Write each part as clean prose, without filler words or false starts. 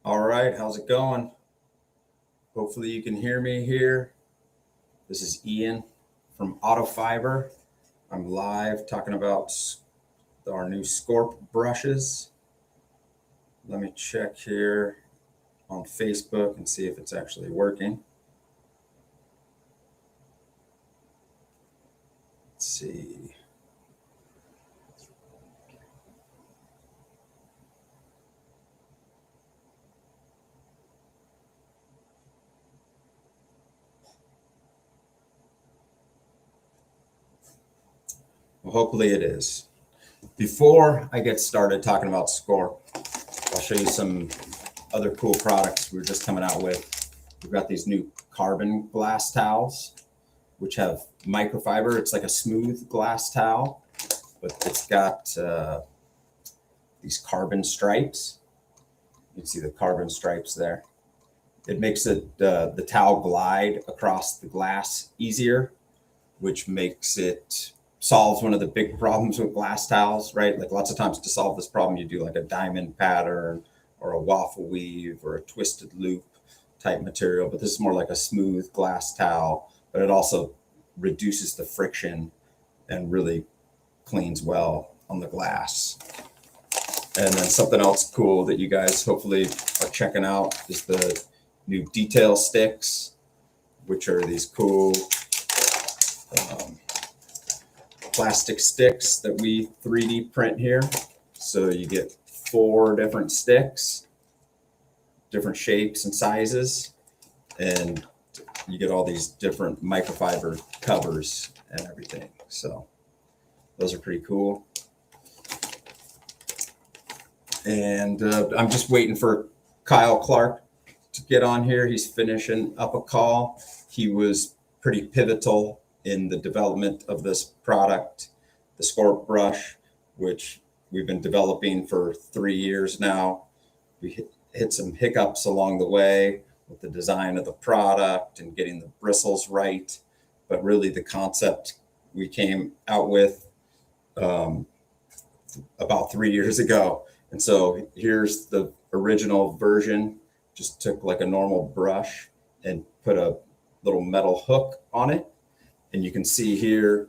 All right, how's it going? Hopefully you can hear me here. This is Ian from Autofiber. I'm live talking about our new Scorp brushes. Let me check here on Facebook and see if it's actually working. Let's see. Well, hopefully it is. Before I get started talking about Scorp, I'll show you some other cool products we're just coming out with. We've got these new carbon glass towels, which have microfiber. It's like a smooth glass towel, but it's got these carbon stripes. You can see the carbon stripes there. It makes the towel glide across the glass easier, which makes it solves one of the big problems with glass towels, right? Like lots of times to solve this problem, you do like a diamond pattern or a waffle weave or a twisted loop type material, but this is more like a smooth glass towel, but it also reduces the friction and really cleans well on the glass. And then something else cool that you guys hopefully are checking out is the new detail sticks, which are these cool plastic sticks that we 3D print here. So you get 4 different sticks, different shapes and sizes, and you get all these different microfiber covers and everything. So those are pretty cool. And I'm just waiting for Kyle Clark to get on here. He's finishing up a call. He was pretty pivotal in the development of this product, the Scorp brush, which we've been developing for 3 years now. We hit some hiccups along the way with the design of the product and getting the bristles right. But really the concept we came out with about 3 years ago. And so here's the original version. Just took like a normal brush and put a little metal hook on it. And you can see here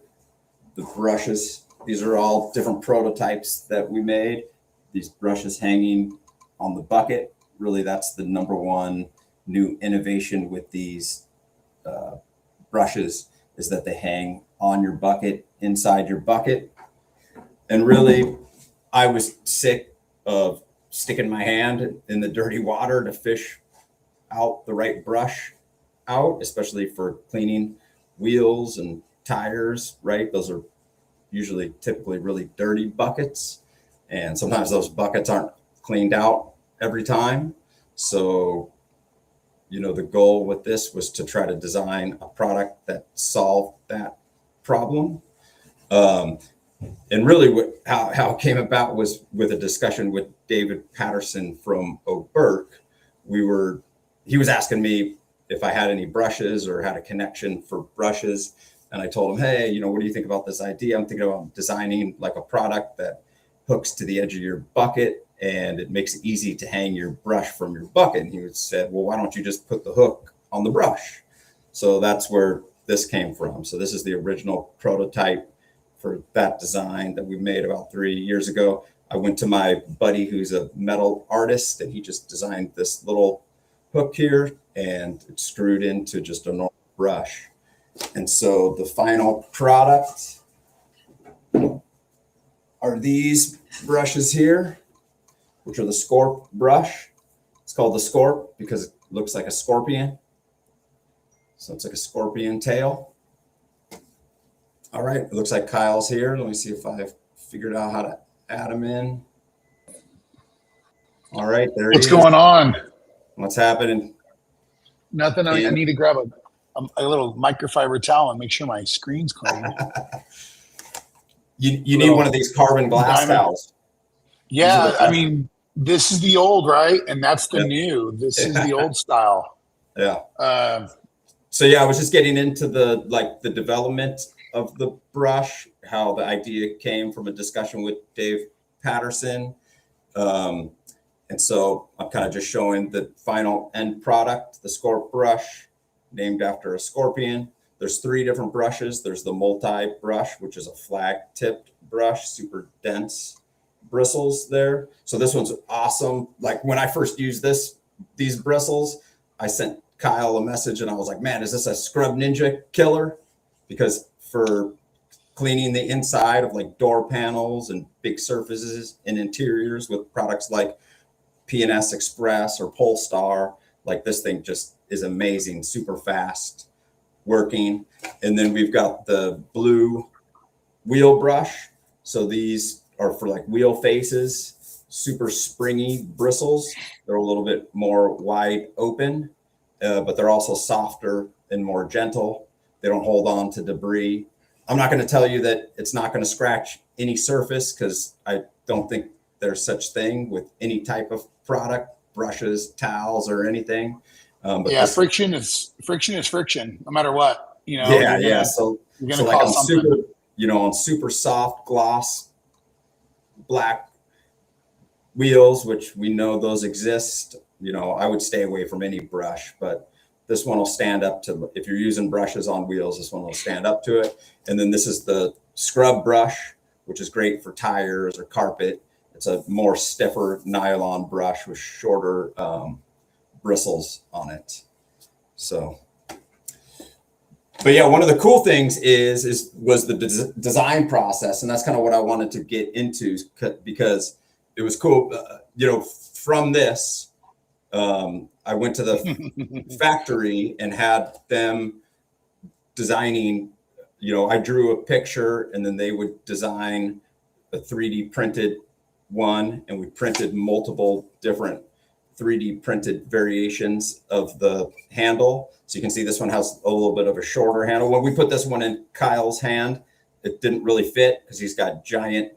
the brushes. These are all different prototypes that we made. These brushes hanging on the bucket. Really, that's the #1 new innovation with these brushes, is that they hang on your bucket, inside your bucket. And really, I was sick of sticking my hand in the dirty water to fish out the right brush out, especially for cleaning wheels and tires, right? Those are usually typically really dirty buckets. And sometimes those buckets aren't cleaned out every time. So, you know, the goal with this was to try to design a product that solved that problem. And really how it came about was with a discussion with David Patterson from O'Burke. He was asking me if I had any brushes or had a connection for brushes. And I told him, hey, you know, what do you think about this idea? I'm thinking about designing like a product that hooks to the edge of your bucket and it makes it easy to hang your brush from your bucket. And he said, well, why don't you just put the hook on the brush? So that's where this came from. So this is the original prototype for that design that we made about 3 years ago. I went to my buddy who's a metal artist and he just designed this little hook here and it's screwed into just a normal brush. And so the final product are these brushes here, which are the Scorp brush. It's called the Scorp because it looks like a scorpion. So it's like a scorpion tail. All right, it looks like Kyle's here. Let me see if I've figured out how to add him in. All right, there he is. What's going on? What's happening? Nothing. I need to grab a little microfiber towel and make sure my screen's clean. You need one of these carbon glass towels. Yeah, I mean, this is the old, right? And that's the new. This is the old style. Yeah. So yeah, I was just getting into the development of the brush, how the idea came from a discussion with Dave Patterson. And so I'm kind of just showing the final end product, the Scorp brush, named after a scorpion. There's 3 different brushes. There's the multi-brush, which is a flag-tipped brush, super dense bristles there. So this one's awesome. Like when I first used these bristles, I sent Kyle a message and I was like, man, is this a Scrub Ninja killer? Because for cleaning the inside of like door panels and big surfaces and interiors with products like P&S Express or Polestar, like this thing just is amazing, super fast working. And then we've got the blue wheel brush. So these are for like wheel faces, super springy bristles. They're a little bit more wide open, but they're also softer and more gentle. They don't hold on to debris. I'm not going to tell you that it's not going to scratch any surface, because I don't think there's such thing with any type of product, brushes, towels, or anything. But yeah, friction is friction, no matter what. You know, yeah. So like on something. super, on super soft gloss black wheels, which we know those exist, I would stay away from any brush, but this one will stand up to, if you're using brushes on wheels, this one will stand up to it. And then this is the scrub brush, which is great for tires or carpet. It's a more stiffer nylon brush with shorter bristles on it. So, but yeah, one of the cool things was the design process, and that's kind of what I wanted to get into, because it was cool. From this, I went to the factory and had them designing. I drew a picture, and then they would design a 3D printed one, and we printed multiple different 3D printed variations of the handle. So you can see this one has a little bit of a shorter handle. When we put this one in Kyle's hand, it didn't really fit because he's got giant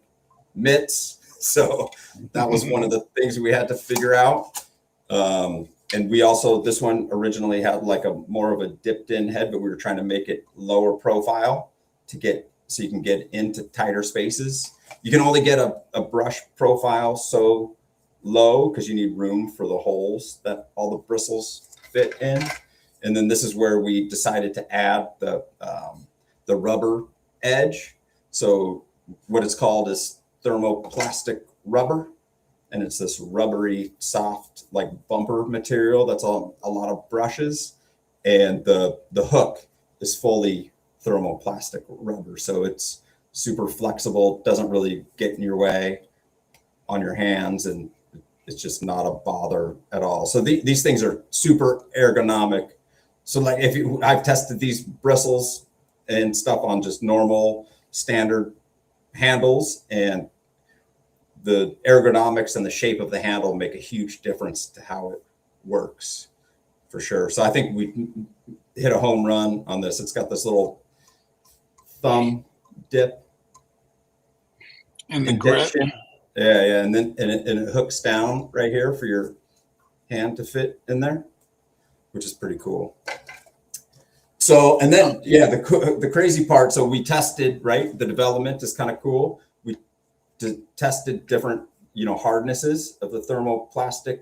mitts. So that was one of the things we had to figure out. And we also, this one originally had like a more of a dipped in head, but we were trying to make it lower profile so you can get into tighter spaces. You can only get a brush profile so low because you need room for the holes that all the bristles fit in. And then this is where we decided to add the rubber edge. So what it's called is thermoplastic rubber. And it's this rubbery, soft, like bumper material that's on a lot of brushes. And the hook is fully thermoplastic rubber. So it's super flexible, doesn't really get in your way on your hands, and it's just not a bother at all. So these things are super ergonomic. So like I've tested these bristles and stuff on just normal standard handles, and the ergonomics and the shape of the handle make a huge difference to how it works, for sure. So I think we hit a home run on this. It's got this little thumb dip and the grip. Yeah, and then it hooks down right here for your hand to fit in there, which is pretty cool. So, and then the crazy part. So we tested, right? The development is kind of cool. We tested different hardnesses of the thermoplastic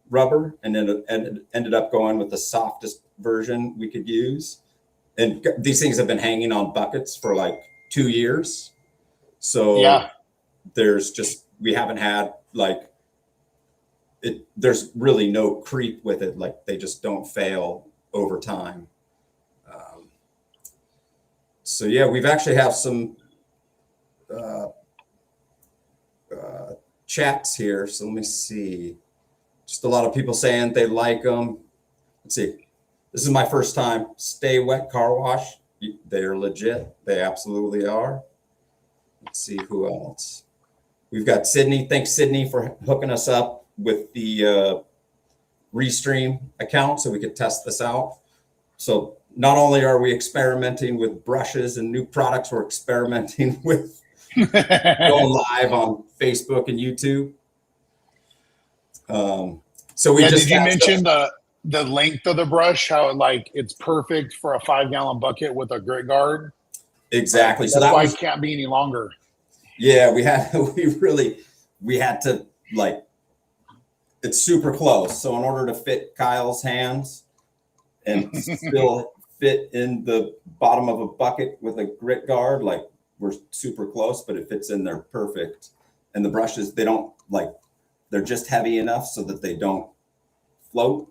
rubber, and then it ended up going with the softest version we could use. And these things have been hanging on buckets for like 2 years. So yeah, we haven't had there's really no creep with it. Like they just don't fail over time. So yeah, we've actually have some chats here. So let me see. Just a lot of people saying they like them. Let's see. This is my first time. Stay Wet Car Wash. They're legit. They absolutely are. Let's see who else. We've got Sydney. Thanks, Sydney, for hooking us up with the Restream account so we could test this out. So not only are we experimenting with brushes and new products, we're experimenting with going live on Facebook and YouTube. So we just did you mention the length of the brush? How it's perfect for a 5-gallon bucket with a grit guard. Exactly. So that it can't be any longer. Yeah, we had to it's super close. So in order to fit Kyle's hands and still fit in the bottom of a bucket with a grit guard, like we're super close, but it fits in there perfect. And the brushes, they don't like, they're just heavy enough so that they don't float.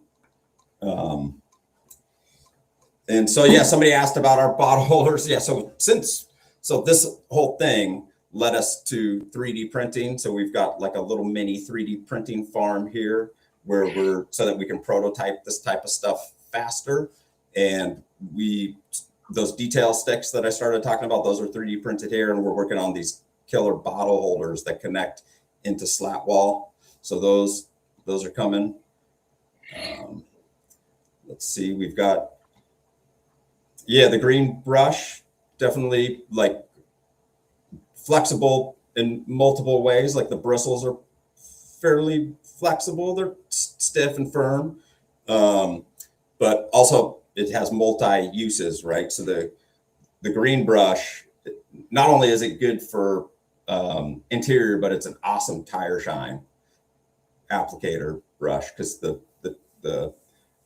And so, yeah, somebody asked about our bottle holders. Yeah, so this whole thing led us to 3D printing. So we've got like a little mini 3D printing farm here where so that we can prototype this type of stuff faster. And those detail sticks that I started talking about, those are 3D printed here. And we're working on these killer bottle holders that connect into slat wall. So those are coming. Let's see, we've got, the green brush, definitely like flexible in multiple ways. Like the bristles are fairly flexible. They're stiff and firm. But also it has multi uses, right? So the green brush, not only is it good for interior, but it's an awesome tire shine applicator brush because the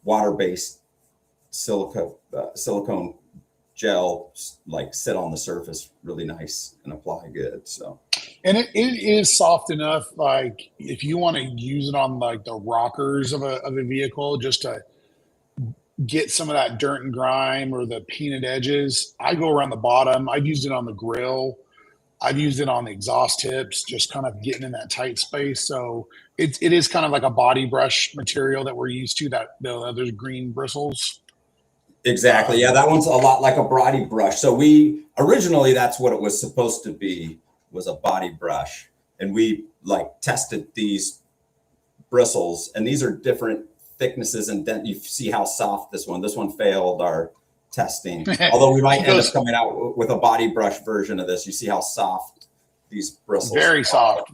water-based silicone gel like sit on the surface really nice and apply good. So, and it is soft enough, like if you want to use it on like the rockers of a vehicle, just to get some of that dirt and grime or the painted edges. I go around the bottom. I've used it on the grill. I've used it on the exhaust tips, just kind of getting in that tight space. So it is kind of like a body brush material that we're used to, that those green bristles. Exactly. Yeah, that one's a lot like a body brush. So originally that's what it was supposed to be, was a body brush. And we like tested these bristles, and these are different thicknesses, and then you see how soft this one failed our testing. Although we might end up coming out with a body brush version of this. You see how soft these bristles are. Very soft.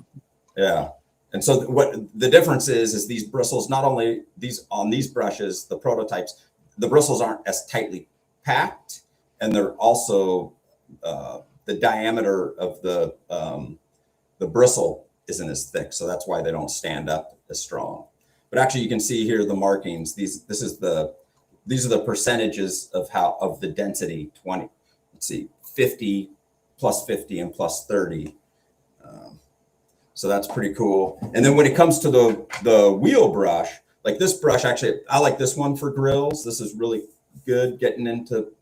Yeah. And so what the difference is these bristles, not only on these brushes, the prototypes, the bristles aren't as tightly packed, and they're also the diameter of the bristle isn't as thick, so that's why they don't stand up as strong. But actually, you can see here the markings. These are the percentages of the density. 20. Let's see, 50 plus 50 and plus 30. So that's pretty cool. And then when it comes to the wheel brush, like this brush, actually, I like this one for grills. This is really good getting into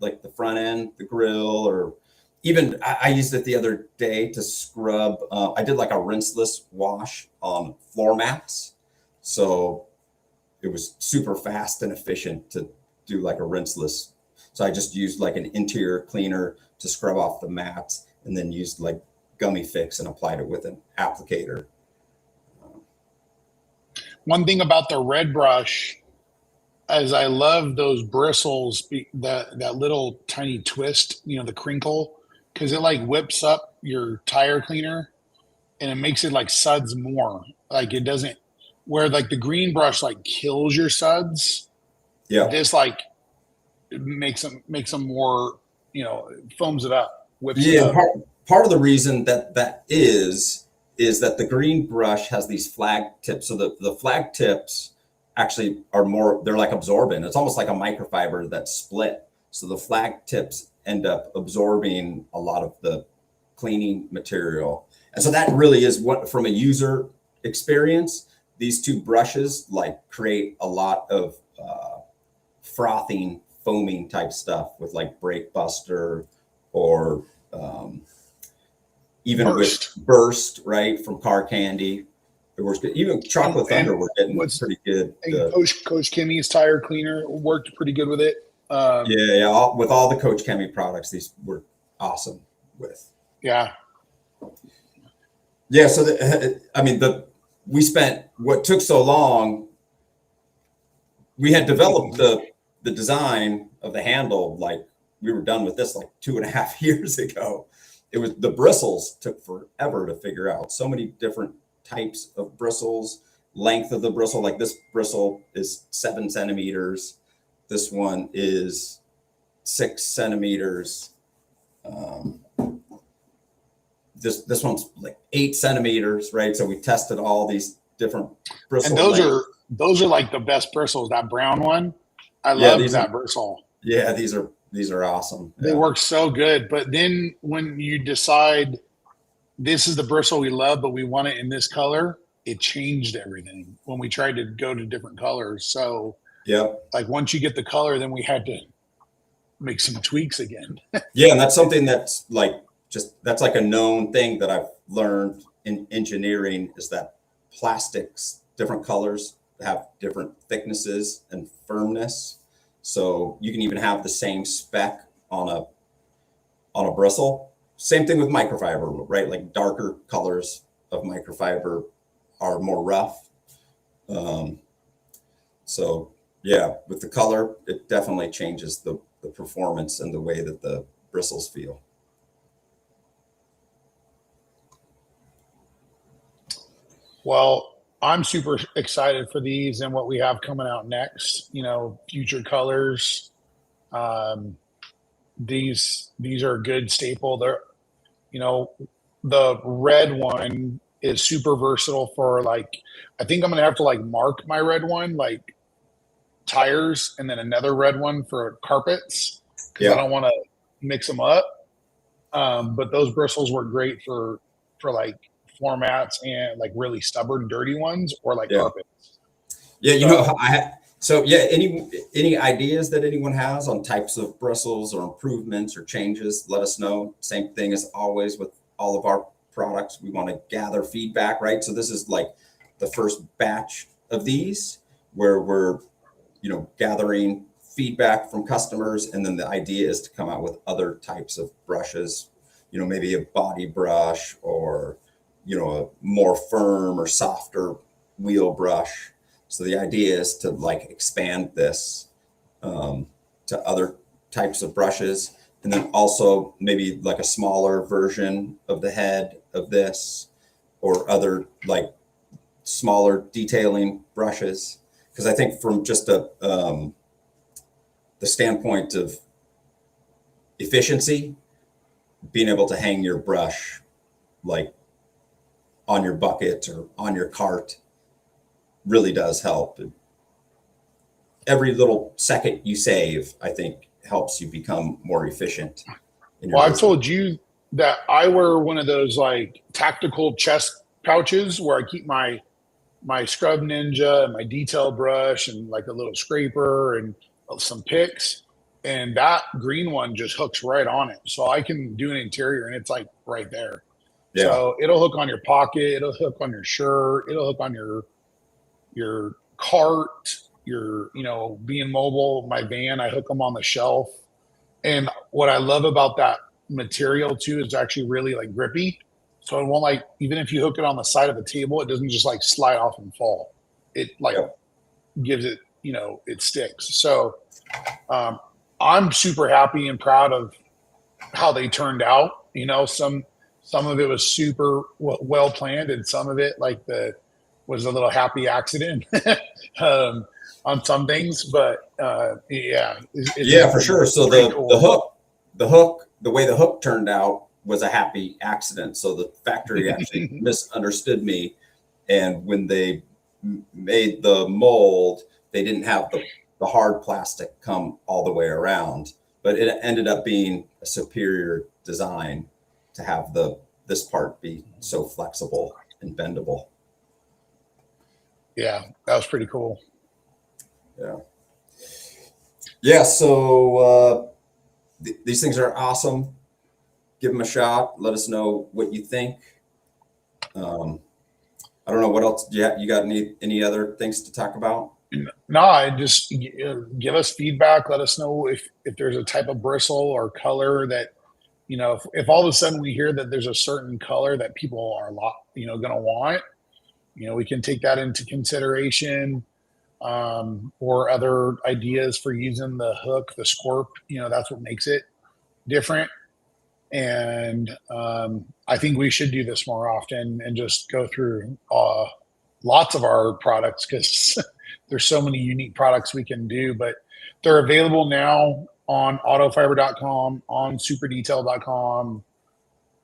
like the front end, the grill, or even I used it the other day to scrub. I did like a rinseless wash on floor mats. So it was super fast and efficient to do like a rinseless. So I just used like an interior cleaner to scrub off the mats, and then used like gummy fix and applied it with an applicator. One thing about the red brush is I love those bristles, that little tiny twist, the crinkle, because it like whips up your tire cleaner and it makes it like suds more. Like it doesn't, where like the green brush like kills your suds. Yeah. This like makes them more, foams it up, whips it Yeah. up. Part of the reason that is that the green brush has these flag tips. So the flag tips actually they're like absorbent. It's almost like a microfiber that's split. So the flag tips end up absorbing a lot of the cleaning material. And so that really is what, from a user experience, these two brushes like create a lot of frothing, foaming type stuff with like Brake Buster or even Burst. with Burst, right, from Car Candy. It works good. Even Chocolate Thunder, we're getting pretty good. Coach Kimmy's tire cleaner worked pretty good with it. With all the Coach Chemi products, these were awesome with. Yeah. Yeah, so we spent what took so long. We had developed the design of the handle, like we were done with this like 2.5 years ago. It was the bristles took forever to figure out. So many different types of bristles, length of the bristle. Like this bristle is 7 centimeters. This one is 6 centimeters. This one's like 8 centimeters, right? So we tested all these different And bristle those lengths. are like the best bristles. That brown one, I Yeah, love that bristle. Yeah, these are awesome. They Yeah. work so good. But then when you decide this is the bristle we love, but we want it in this color, it changed everything when we tried to go to different colors. So Yep. like once you get the color, then we had to make some tweaks again. Yeah, and that's something that's like that's like a known thing that I've learned in engineering is that plastics, different colors have different thicknesses and firmness. So you can even have the same spec on a bristle. Same thing with microfiber, right? Like darker colors of microfiber are more rough. Um, so yeah, with the color, it definitely changes the performance and the way that the bristles feel. Well, I'm super excited for these and what we have coming out next. Future colors. Um, these are a good staple. They're you know the red one is super versatile for like. I think I'm gonna have to like mark my red one like tires, and then another red one for carpets because I Yeah, don't want to mix them up. But those bristles work great for like formats and like really stubborn, dirty ones or like yeah, carpets. yeah. So So yeah. Any ideas that anyone has on types of bristles or improvements or changes? Let us know. Same thing as always with all of our products. We want to gather feedback, right? So this is like the first batch of these where we're gathering feedback from customers, and then the idea is to come out with other types of brushes, maybe a body brush or a more firm or softer wheel brush. So the idea is to like expand this to other types of brushes, and then also maybe like a smaller version of the head of this or other like smaller detailing brushes. Because I think from just the standpoint of efficiency, being able to hang your brush like on your bucket or on your cart really does help. Every little second you save, I think, helps you become more efficient in your well, I've business. told you that I wear one of those like tactical chest pouches where I keep my scrub ninja and my detail brush and like a little scraper and some picks. And that green one just hooks right on it. So I can do an interior and it's like right there. Yeah, So it'll hook on your pocket, it'll hook on your shirt, it'll hook on your cart, being mobile, my van, I hook them on the shelf. And what I love about that material too is actually really like grippy. So it won't like even if you hook it on the side of the table, it doesn't just like slide off and fall. It like yeah, gives it, it sticks. So um, I'm super happy and proud of how they turned out. Some of it was super well planned, and some of it like the was a little happy accident um, on some things. But yeah, yeah, for sure. So pretty the cool. hook, the way the hook turned out was a happy accident. So the factory actually misunderstood me, and when they made the mold, they didn't have the hard plastic come all the way around, but it ended up being a superior design to have this part be so flexible and bendable. Yeah, that was pretty cool. Yeah. Yeah. So these things are awesome. Give them a shot. Let us know what you think. Um, I don't know what else. You got any other things to talk about? No, I just give us feedback. Let us know if there's a type of bristle or color that if all of a sudden we hear that there's a certain color that people are going to want. We can take that into consideration, or other ideas for using the hook, the Scorp. That's what makes it different. And I think we should do this more often and just go through lots of our products because there's so many unique products we can do. But they're available now on autofiber.com, on superdetail.com.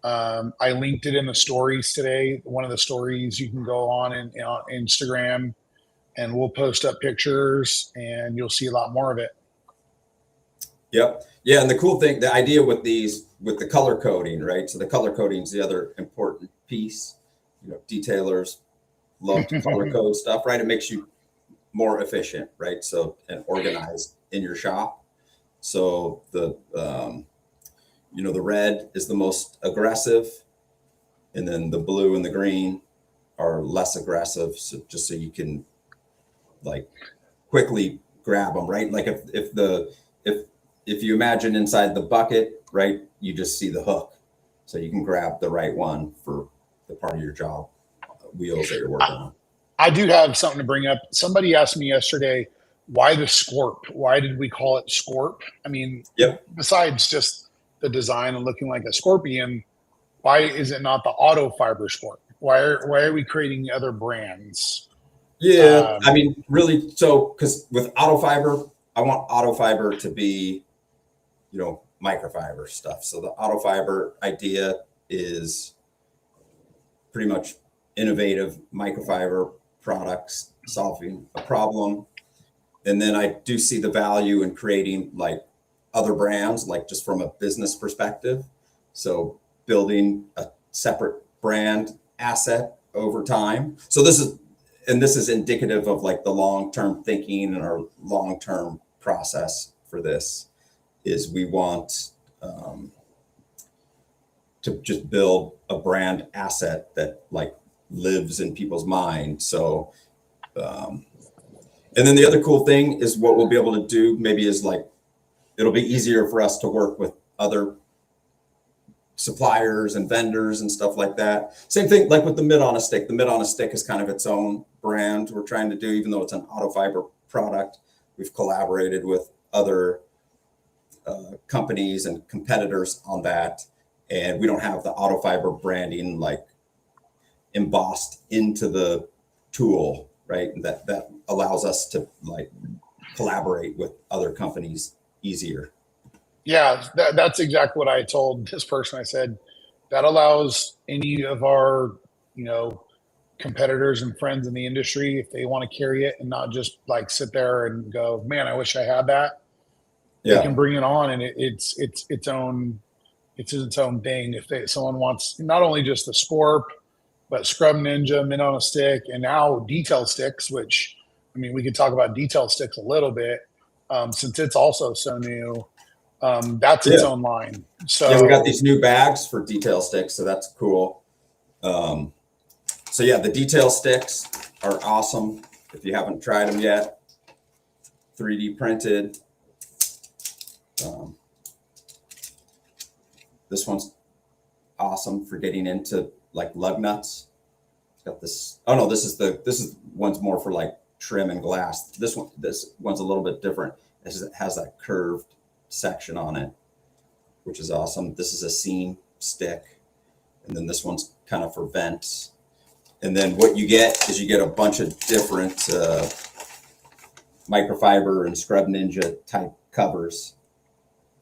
I linked it in the stories today. One of the stories you can go on on Instagram, and we'll post up pictures, and you'll see a lot more of it. Yep. Yeah. And the cool thing, the idea with these, with the color coding, right? So the color coding is the other important piece. You know, detailers love to color code stuff, right? It makes you more efficient, right? So, and organized in your shop. So the, you know, the red is the most aggressive, and then the blue and the green are less aggressive. So just so you can like quickly grab them, right? Like if you imagine inside the bucket, right, you just see the hook, so you can grab the right one for the part of your job wheels that you're working on. I do have something to bring up. Somebody asked me yesterday, why the Scorp? Why did we call it Scorp? I mean, Yep. besides just the design and looking like a scorpion, why is it not the Autofiber Scorp? Why are we creating other brands? Yeah, I mean, really, so because with Autofiber, I want Autofiber to be, you know, microfiber stuff. So the Autofiber idea is pretty much innovative microfiber products solving a problem. And then I do see the value in creating like other brands, like just from a business perspective. So building a separate brand asset over time. So this is indicative of like the long-term thinking and our long-term process for this is we want to just build a brand asset that like lives in people's mind. So, and then the other cool thing is what we'll be able to do maybe is like, it'll be easier for us to work with other suppliers and vendors and stuff like that. Same thing like with the mid on a stick. The mid on a stick is kind of its own brand we're trying to do, even though it's an Autofiber product. We've collaborated with other companies and competitors on that. And we don't have the Autofiber branding like embossed into the tool, right? And that allows us to like collaborate with other companies easier. Yeah, that's exactly what I told this person. I said that allows any of our, you know, competitors and friends in the industry, if they want to carry it and not just like sit there and go, man, I wish I had that. They can bring it on, and it's its own thing. If someone wants not only just the Scorp, but Scrub Ninja, Mint on a Stick, and now detail sticks, which I mean, we could talk about detail sticks a little bit since it's also so new. That's its own line. So yeah, we got these new bags for detail sticks, so that's cool. So yeah, the detail sticks are awesome. If you haven't tried them yet, 3D printed. This one's awesome for getting into like lug nuts. It's got this. Oh no, this is one's more for like trim and glass. This one's a little bit different. It has that curved section on it, which is awesome. This is a seam stick, and then this one's kind of for vents. And then what you get is you get a bunch of different microfiber and Scrub Ninja type covers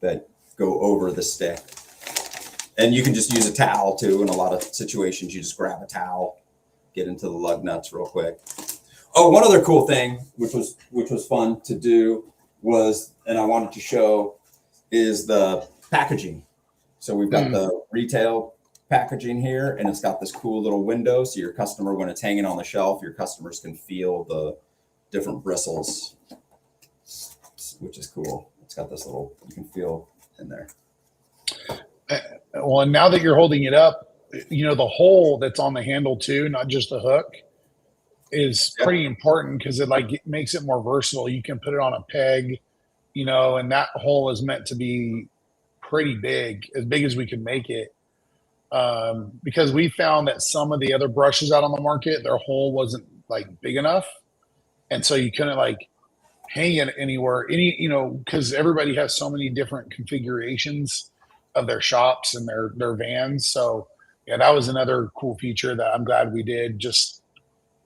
that go over the stick. And you can just use a towel too. In a lot of situations, you just grab a towel, get into the lug nuts real quick. Oh, one other cool thing, which was fun to do was, and I wanted to show, is the packaging. So we've got the retail packaging here, and it's got this cool little window. So your customer, when it's hanging on the shelf, your customers can feel the different bristles, which is cool. It's got this little, you can feel in there. Well, and now that you're holding it up, you know, the hole that's on the handle too, not just the hook, is pretty important because it makes it more versatile. You can put it on a peg, you know, and that hole is meant to be pretty big, as big as we can make it. Because we found that some of the other brushes out on the market, their hole wasn't like big enough. And so you couldn't like hang it anywhere, you know, because everybody has so many different configurations of their shops and their vans. So yeah, that was another cool feature that I'm glad we did, just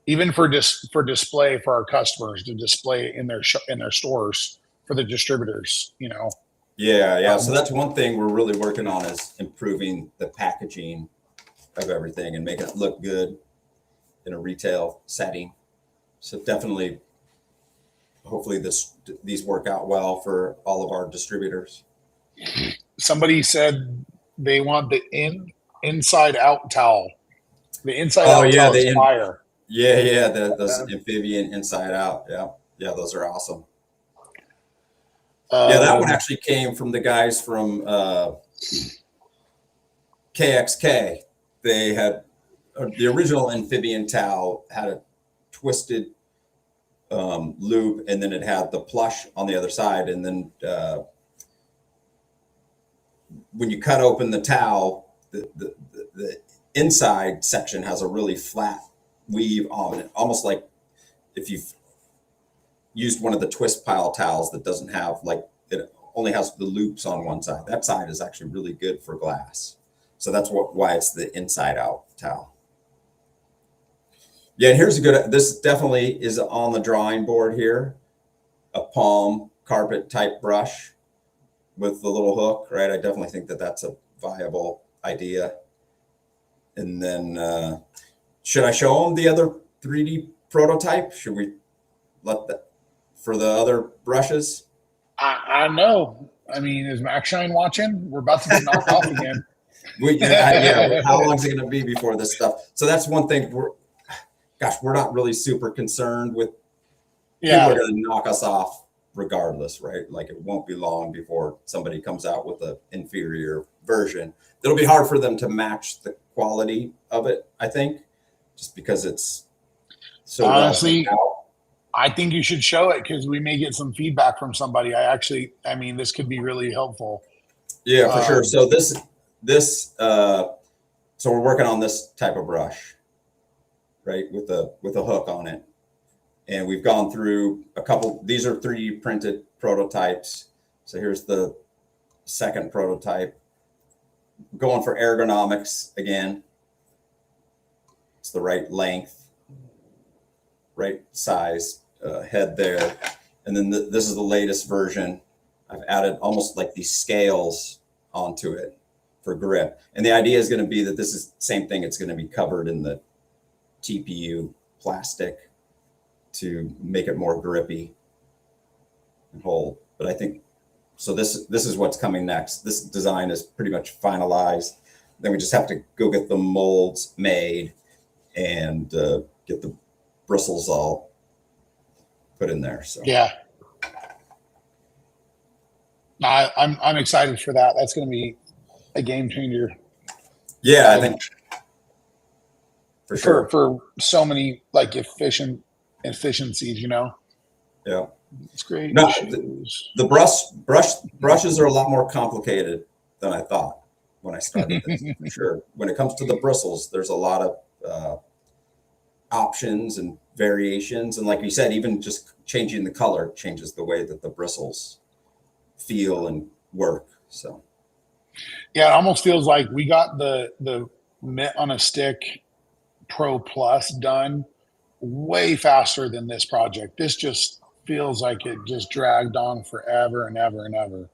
even for display for our customers to display in their stores for the distributors, you know. Yeah. So that's one thing we're really working on is improving the packaging of everything and making it look good in a retail setting. So definitely, hopefully these work out well for all of our distributors. Somebody said they want the inside out towel. The inside Oh out yeah, towel is fire. those amphibian inside out. Yeah, those are awesome. Yeah, that one Um, actually came from the guys from KXK. They had the original amphibian towel had a twisted loop, and then it had the plush on the other side. And then when you cut open the towel, the inside section has a really flat weave on it, almost like if you've used one of the twist pile towels that doesn't have like it only has the loops on one side. That side is actually really good for glass. So that's why it's the inside out towel. Yeah, and here's a good, this definitely is on the drawing board here, a palm carpet type brush with the little hook, right? I definitely think that that's a viable idea. And then should I show them the other 3D prototype? Should we let that for the other brushes? I know. I mean, is Max Shine watching? We're about to get knocked off again. Yeah, how long is it going to be before this stuff? So that's one thing we're not really super concerned with. People are going to knock us off regardless, right? Like it won't be long before somebody comes out with an inferior version. It'll be hard for them to match the quality of it, I think, just because it's so Honestly, well out. I think you should show it because we may get some feedback from somebody. I mean, this could be really helpful. Yeah, for sure. So so we're working on this type of brush, right, with a hook on it. And we've gone through a couple, these are 3D printed prototypes. So here's the second prototype. Going for ergonomics again. It's the right length, right size head there. And then this is the latest version. I've added almost like these scales onto it for grip. And the idea is going to be that this is the same thing. It's going to be covered in the TPU plastic to make it more grippy and hold. But I think, so this is what's coming next. This design is pretty much finalized. Then we just have to go get the molds made and get the bristles all put in there. So Yeah. I'm excited for that. That's going to be a game changer. Yeah, I think for sure. For so many like efficiencies, you know. Yeah, it's great. No, the brushes are a lot more complicated than I thought when I started this. For sure. When it comes to the bristles, there's a lot of options and variations, and like you said, even just changing the color changes the way that the bristles feel and work. So yeah, it almost feels like we got the Mitt on a Stick Pro Plus done way faster than this project. This just feels like it just dragged on forever and ever and ever.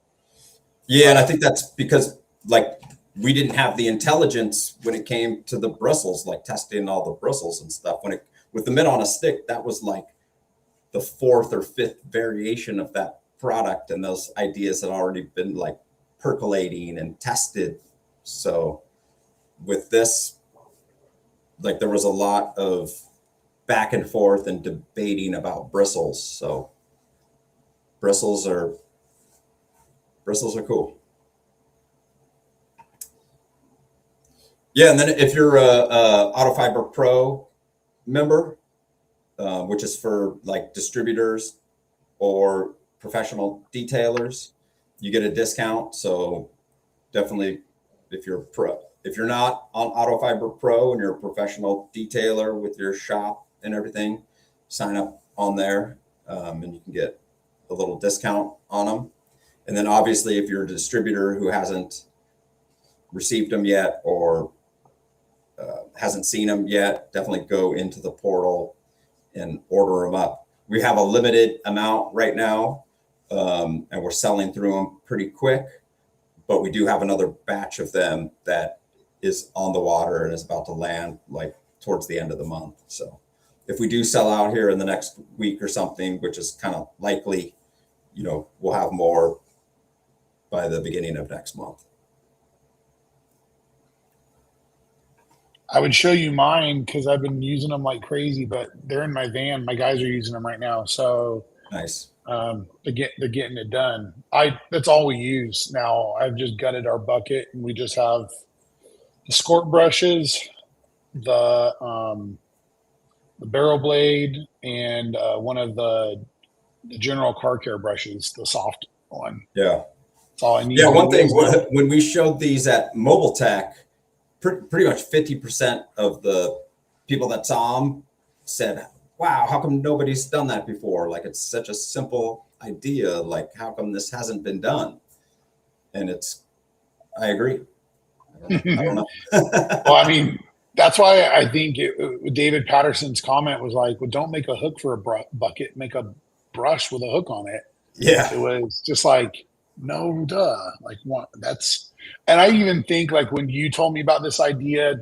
Yeah, and I think that's because like we didn't have the intelligence when it came to the bristles, like testing all the bristles and stuff. With the Mitt on a Stick, that was like the fourth or fifth variation of that product, and those ideas had already been like percolating and tested. So with this, like there was a lot of back and forth and debating about bristles. So bristles are cool. Yeah, and then if you're a Autofiber Pro member, which is for like distributors or professional detailers, you get a discount. So definitely, if you're not on Autofiber Pro and you're a professional detailer with your shop and everything, sign up on there, and you can get a little discount on them. And then obviously, if you're a distributor who hasn't received them yet or hasn't seen them yet, definitely go into the portal and order them up. We have a limited amount right now. and we're selling through them pretty quick. But we do have another batch of them that is on the water and is about to land like towards the end of the month. So if we do sell out here in the next week or something, which is kind of likely, you know, we'll have more by the beginning of next month. I would show you mine because I've been using them like crazy, but they're in my van. My guys are using them right now. So Nice. they're getting it done. That's all we use now. I've just gutted our bucket and we just have the Scorp brushes, the barrel blade, and one of the general car care brushes, the soft one. Yeah. That's all I need. Yeah. One thing, when we showed these at Mobile Tech, pretty much 50% of the people that saw them said, wow, how come nobody's done that before? Like, it's such a simple idea. Like, how come this hasn't been done? And I agree. I don't know. Well, I mean, that's why I think David Patterson's comment was like, well, don't make a hook for a bucket, make a brush with a hook on it. Yeah. It was just like, no, duh. Like, what? And I even think like when you told me about this idea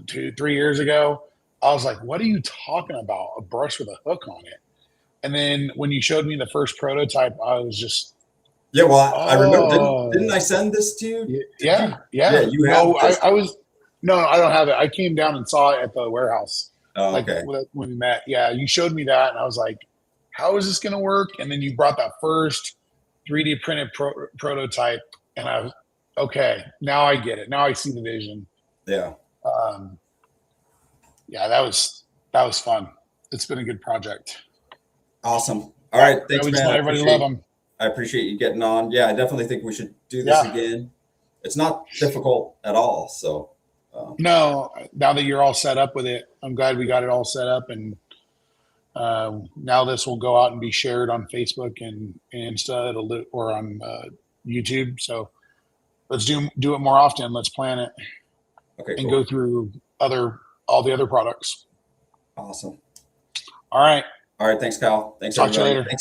3 years ago, I was like, what are you talking about? A brush with a hook on it. And then when you showed me the first prototype, I was just, yeah. Well, I remember, didn't I send this to you? Yeah. You have this? I was, no, I don't have it. I came down and saw it at the warehouse. Oh, like okay. when we met. Yeah. You showed me that and I was like, how is this going to work? And then you brought that first 3D printed prototype and I was, okay, now I get it. Now I see the vision. Yeah. Yeah, that was fun. It's been a good project. Awesome. All right. Thanks, we man. just everybody love them. I appreciate you getting on. Yeah, I definitely think we should do this again. It's not difficult at all. So no, now that you're all set up with it, I'm glad we got it all set up. And now this will go out and be shared on Facebook and Insta or on YouTube. So let's do it more often. Let's plan it. Okay, and go through all the other products. Awesome. All right. All right. Thanks, Kyle. Thanks, Talk to you later. Thanks.